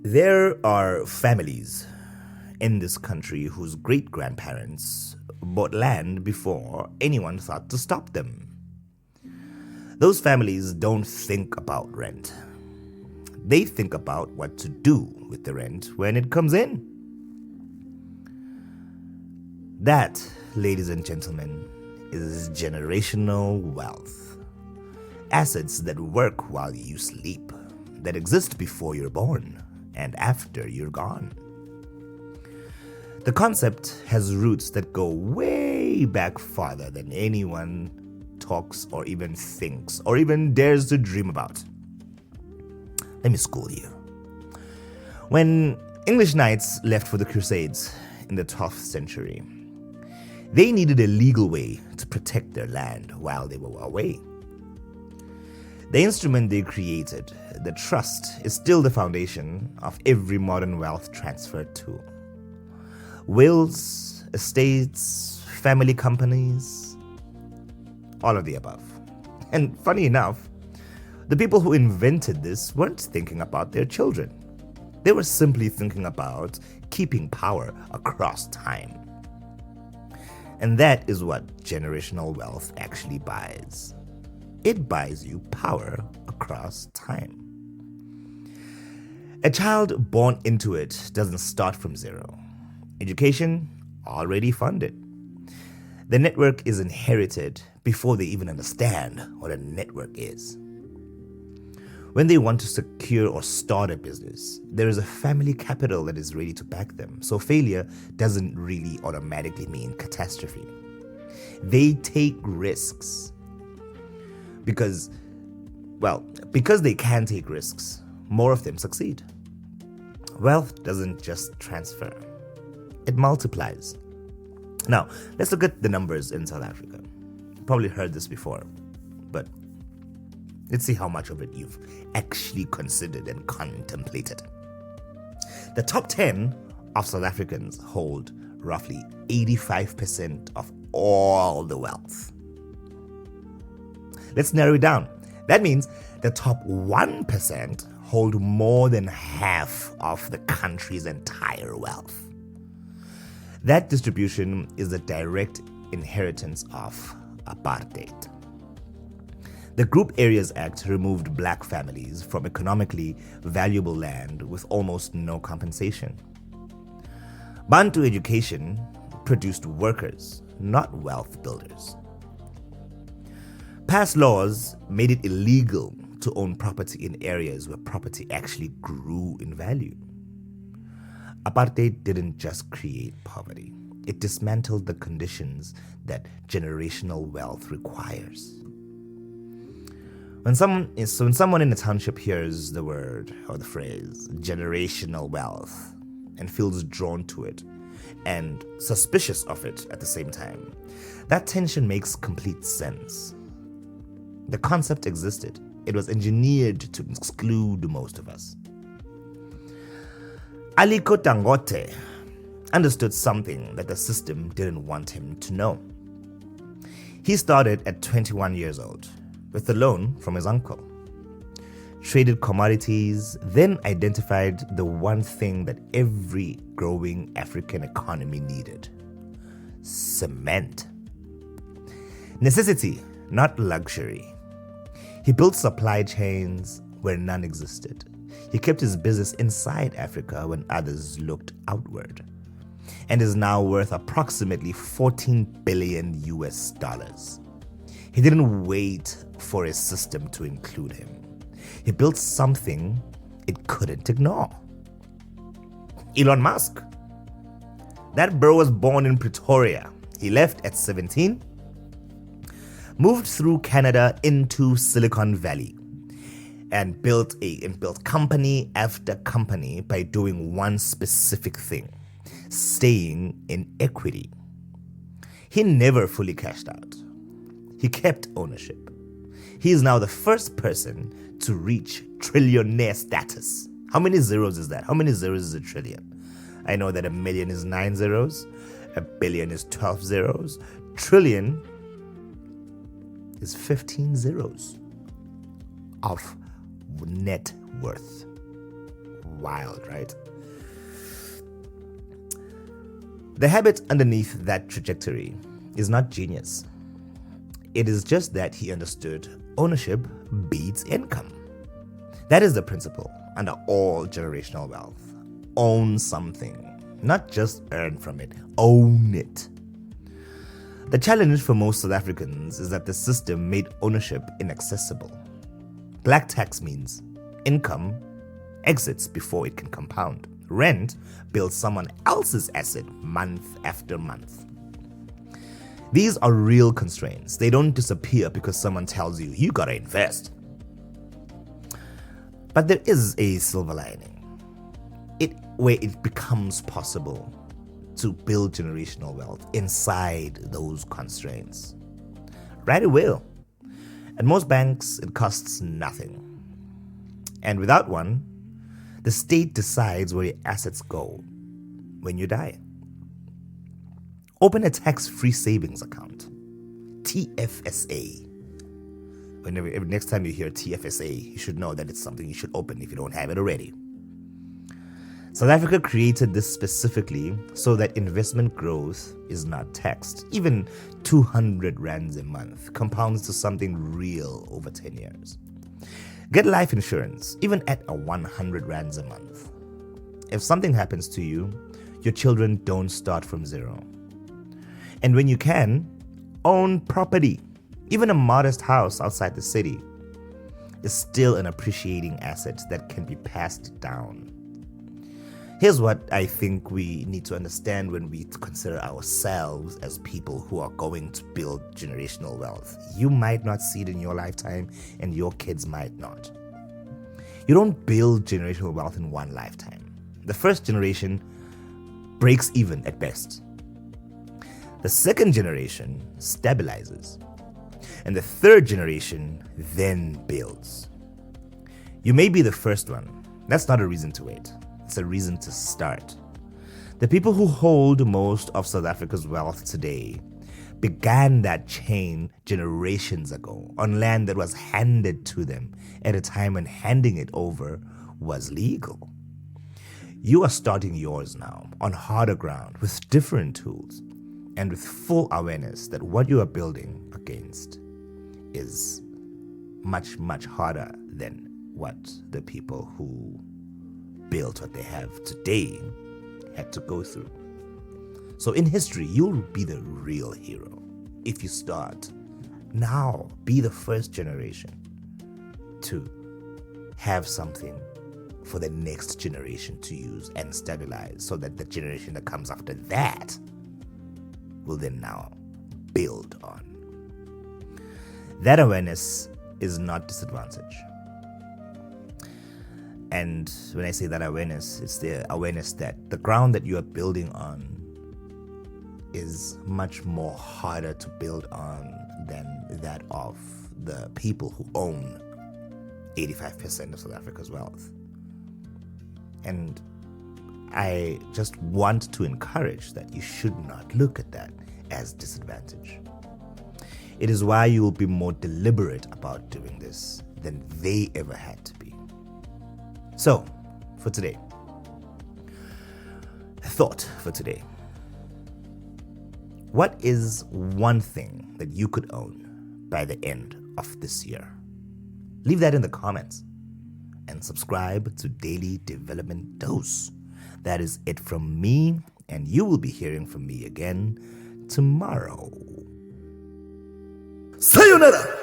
There are families in this country whose great-grandparents bought land before anyone thought to stop them. Those families don't think about rent. They think about what to do with the rent when it comes in. That, ladies and gentlemen, is generational wealth. Assets that work while you sleep, that exist before you're born and after you're gone. The concept has roots that go way back farther than anyone talks or even thinks or even dares to dream about. Let me school you. When English knights left for the Crusades in the 12th century, they needed a legal way to protect their land while they were away. The instrument they created, the trust, is still the foundation of every modern wealth transfer tool. Wills, estates, family companies, all of the above. And funny enough, the people who invented this weren't thinking about their children. They were simply thinking about keeping power across time. And that is what generational wealth actually buys. It buys you power across time. A child born into it doesn't start from zero. Education, already funded. The network is inherited before they even understand what a network is. When they want to secure or start a business, there is a family capital that is ready to back them, so failure doesn't really automatically mean catastrophe. They take risks because they can take risks, more of them succeed. Wealth doesn't just transfer, it multiplies. Now, let's look at the numbers in South Africa. You probably heard this before, but let's see how much of it you've actually considered and contemplated. The top 10 of South Africans hold roughly 85% of all the wealth. Let's narrow it down. That means the top 1% hold more than half of the country's entire wealth. That distribution is the direct inheritance of apartheid. The Group Areas Act removed black families from economically valuable land with almost no compensation. Bantu education produced workers, not wealth builders. Past laws made it illegal to own property in areas where property actually grew in value. Apartheid didn't just create poverty, it dismantled the conditions that generational wealth requires. When someone in a township hears the word or the phrase generational wealth and feels drawn to it and suspicious of it at the same time, that tension makes complete sense. The concept existed. It was engineered to exclude most of us. Aliko Dangote understood something that the system didn't want him to know. He started at 21 years old with a loan from his uncle, traded commodities, then identified the one thing that every growing African economy needed: cement. Necessity, not luxury. He built supply chains where none existed. He kept his business inside Africa when others looked outward, and is now worth approximately 14 billion US dollars. He didn't wait for his system to include him. He built something it couldn't ignore. Elon Musk. That bro was born in Pretoria. He left at 17, moved through Canada into Silicon Valley, and built company after company by doing one specific thing: staying in equity. He never fully cashed out. He kept ownership. He is now the first person to reach trillionaire status. How many zeros is that? How many zeros is a trillion? I know that a million is 9 zeros, a billion is 12 zeros, trillion is 15 zeros of net worth. wild, right? The habit underneath that trajectory is not genius. It is just that he understood ownership beats income. That is the principle under all generational wealth. Own something, not just earn from it, own it. The challenge for most South Africans is that the system made ownership inaccessible. Black tax means income exits before it can compound. Rent builds someone else's asset month after month. These are real constraints. They don't disappear because someone tells you, you gotta invest. But there is a silver lining. Where it becomes possible to build generational wealth inside those constraints. Right, it will. At most banks, it costs nothing. And without one, the state decides where your assets go when you die. Open a tax-free savings account. TFSA. Next time you hear TFSA, you should know that it's something you should open if you don't have it already. South Africa created this specifically so that investment growth is not taxed. Even 200 rands a month compounds to something real over 10 years. Get life insurance, even at 100 rands a month. If something happens to you, your children don't start from zero. And when you can, own property. Even a modest house outside the city is still an appreciating asset that can be passed down. Here's what I think we need to understand when we consider ourselves as people who are going to build generational wealth. You might not see it in your lifetime, and your kids might not. You don't build generational wealth in one lifetime. The first generation breaks even at best. The second generation stabilizes. And the third generation then builds. You may be the first one. That's not a reason to wait. It's a reason to start. The people who hold most of South Africa's wealth today began that chain generations ago on land that was handed to them at a time when handing it over was legal. You are starting yours now on harder ground with different tools and with full awareness that what you are building against is much, much harder than what the people who built what they have today had to go through. So in history, you'll be the real hero if you start now. Be the first generation to have something for the next generation to use and stabilize, so that the generation that comes after that will then now build on. That awareness is not disadvantage. And when I say that awareness, it's the awareness that the ground that you are building on is much more harder to build on than that of the people who own 85% of South Africa's wealth. And I just want to encourage that you should not look at that as disadvantage. It is why you will be more deliberate about doing this than they ever had to be. So, for today, a thought for today. What is one thing that you could own by the end of this year? Leave that in the comments and subscribe to Daily Development Dose. That is it from me, and you will be hearing from me again tomorrow. Sayonara!